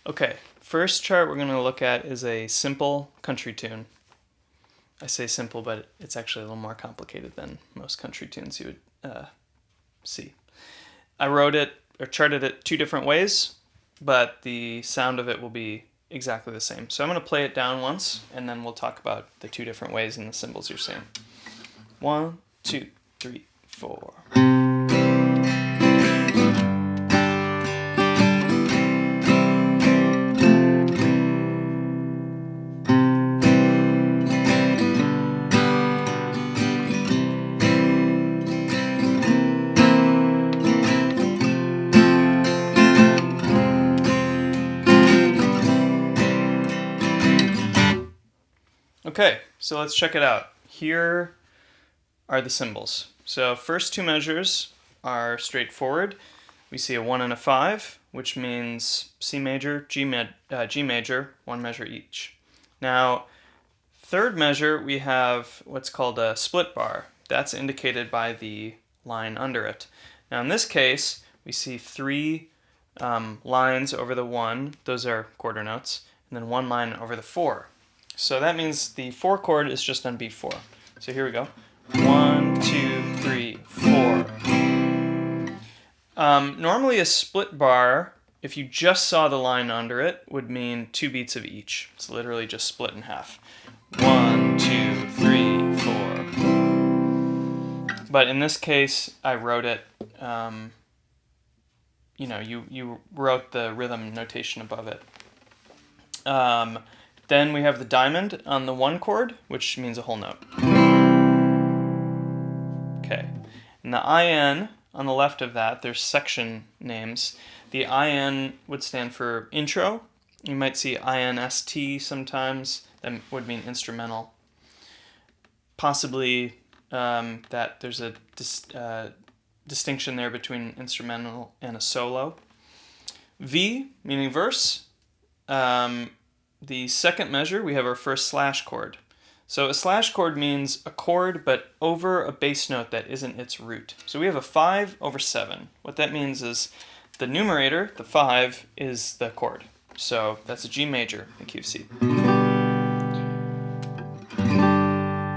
Okay, first chart we're going to look at is a simple country tune. I say simple, but it's actually a little more complicated than most country tunes you would see. I wrote it or charted it two different ways, but the sound of it will be exactly the same. So I'm going to play it down once, and then we'll talk about the two different ways and the symbols you're seeing. 1, 2, 3, 4. Okay, so let's check it out. Here are the symbols. So first two measures are straightforward. We see a 1 and a 5, which means C major, G major, one measure each. Now, third measure, we have what's called a split bar. That's indicated by the line under it. Now in this case, we see three lines over the 1, those are quarter notes, and then one line over the 4. So that means the 4 chord is just on beat 4. So here we go. 1, 2, 3, 4. Normally a split bar, if you just saw the line under it, would mean 2 beats of each. It's literally just split in half. 1, 2, 3, 4. But in this case, I wrote it, you wrote the rhythm notation above it. Then we have the diamond on the 1 chord, which means a whole note. Okay. And the IN on the left of that, there's section names. The IN would stand for intro. You might see INST sometimes. That would mean instrumental. Possibly that there's a distinction there between instrumental and a solo. V, meaning verse. The second measure, we have our first slash chord. So a slash chord means a chord, but over a bass note that isn't its root. So we have a 5 over 7. What that means is the numerator, the 5, is the chord. So that's a G major in key of C.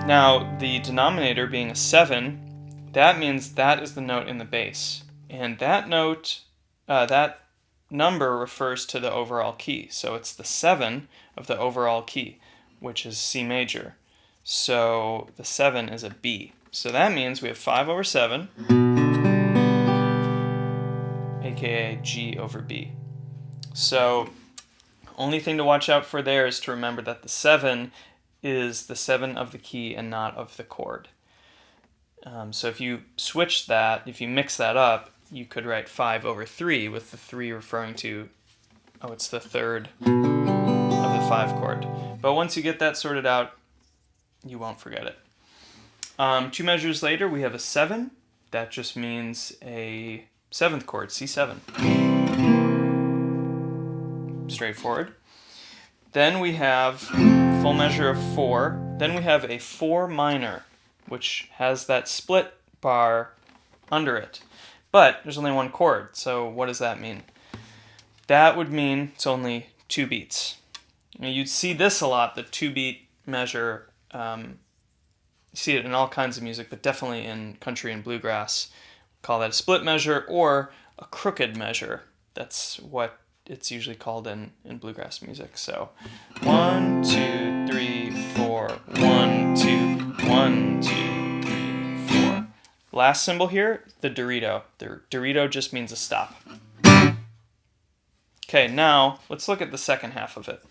Now, the denominator being a 7, that means that is the note in the bass. And that note, that number refers to the overall key. So it's the 7 of the overall key, which is C major. So the 7 is a B. So that means we have 5 over 7, aka G over B. So only thing to watch out for there is to remember that the 7 is the 7 of the key and not of the chord. So if you switch that, if you mix that up, you could write 5 over 3 with the 3 referring to, it's the third of the 5 chord. But once you get that sorted out, you won't forget it. 2 measures later, we have a 7. That just means a 7th chord, C7. Straightforward. Then we have full measure of 4. Then we have a 4 minor, which has that split bar under it. But there's only 1 chord, so what does that mean? That would mean it's only 2 beats. Now, you'd see this a lot, the 2-beat measure. You see it in all kinds of music, but definitely in country and bluegrass. We call that a split measure or a crooked measure. That's what it's usually called in bluegrass music. So 1, 2, 3, 4, 1, 2, 1, 2, 3, 4. Last symbol here, the Dorito. The Dorito just means a stop. Okay, now let's look at the second half of it.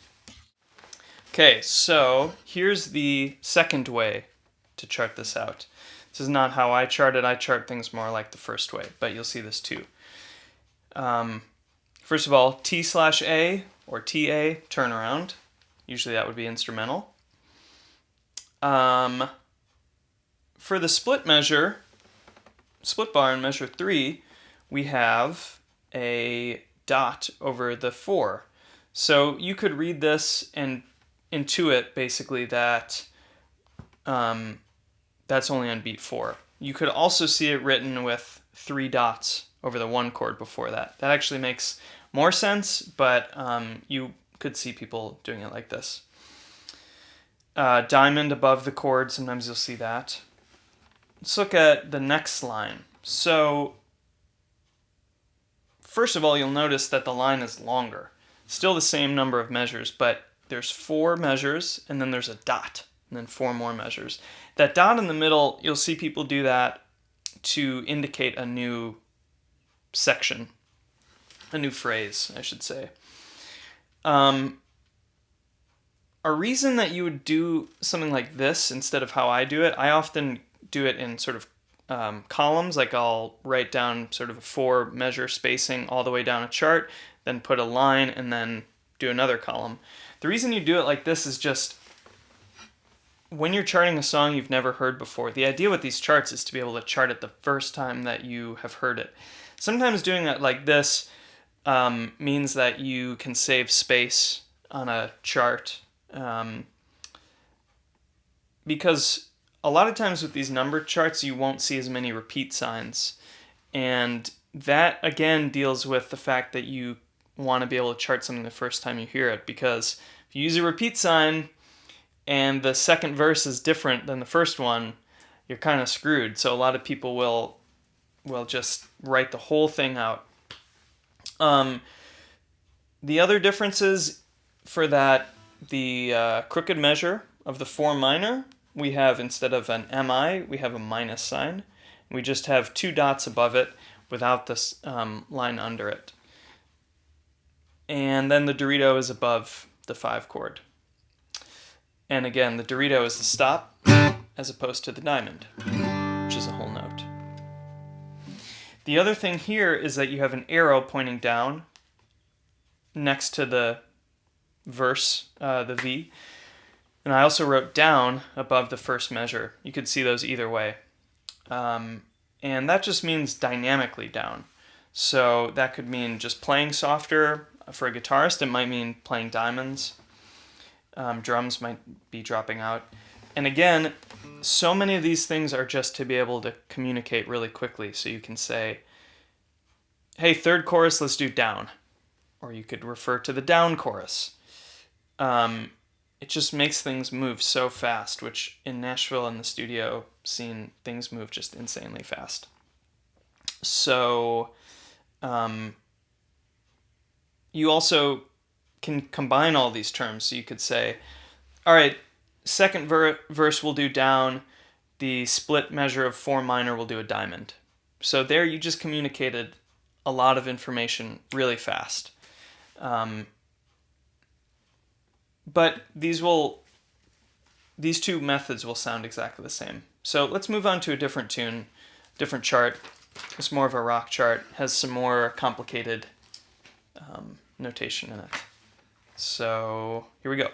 Okay, so here's the second way to chart this out. This is not how I chart it. I chart things more like the first way, but you'll see this too. First of all, T/A or TA, turnaround. Usually that would be instrumental. For the split measure, split bar in measure 3, we have a dot over the 4. So you could read this and intuit basically that that's only on beat 4. You could also see it written with 3 dots over the 1 chord before that. That actually makes more sense, but you could see people doing it like this. Diamond above the chord, sometimes you'll see that. Let's look at the next line. So, first of all, you'll notice that the line is longer. Still the same number of measures, but there's 4 measures, and then there's a dot, and then 4 more measures. That dot in the middle, you'll see people do that to indicate a new section, a new phrase, I should say. A reason that you would do something like this instead of how I do it, I often do it in sort of columns. Like I'll write down sort of a 4 measure spacing all the way down a chart, then put a line, and then do another column. The reason you do it like this is just when you're charting a song you've never heard before, the idea with these charts is to be able to chart it the first time that you have heard it. Sometimes doing it like this means that you can save space on a chart. Because a lot of times with these number charts, you won't see as many repeat signs. And that, again, deals with the fact that you want to be able to chart something the first time you hear it. Because if you use a repeat sign and the second verse is different than the first one, you're kind of screwed. So a lot of people will just write the whole thing out. The other differences for that, the crooked measure of the 4 minor, we have, instead of an MI, we have a minus sign. We just have 2 dots above it without this line under it. And then the Dorito is above the 5 chord. And again, the Dorito is the stop as opposed to the diamond, which is a whole note. The other thing here is that you have an arrow pointing down next to the verse, the V. And I also wrote down above the first measure. You could see those either way. And that just means dynamically down. So that could mean just playing softer. For a guitarist, it might mean playing diamonds. Drums might be dropping out. And again, so many of these things are just to be able to communicate really quickly. So you can say, hey, third chorus, let's do down. Or you could refer to the down chorus. It just makes things move so fast, which in Nashville in the studio scene, things move just insanely fast. So you also can combine all these terms. So you could say, all right, second verse will do down, the split measure of 4 minor will do a diamond. So there you just communicated a lot of information really fast. But these 2 methods will sound exactly the same. So let's move on to a different tune, different chart. It's more of a rock chart, has some more complicated notation in it. So here we go.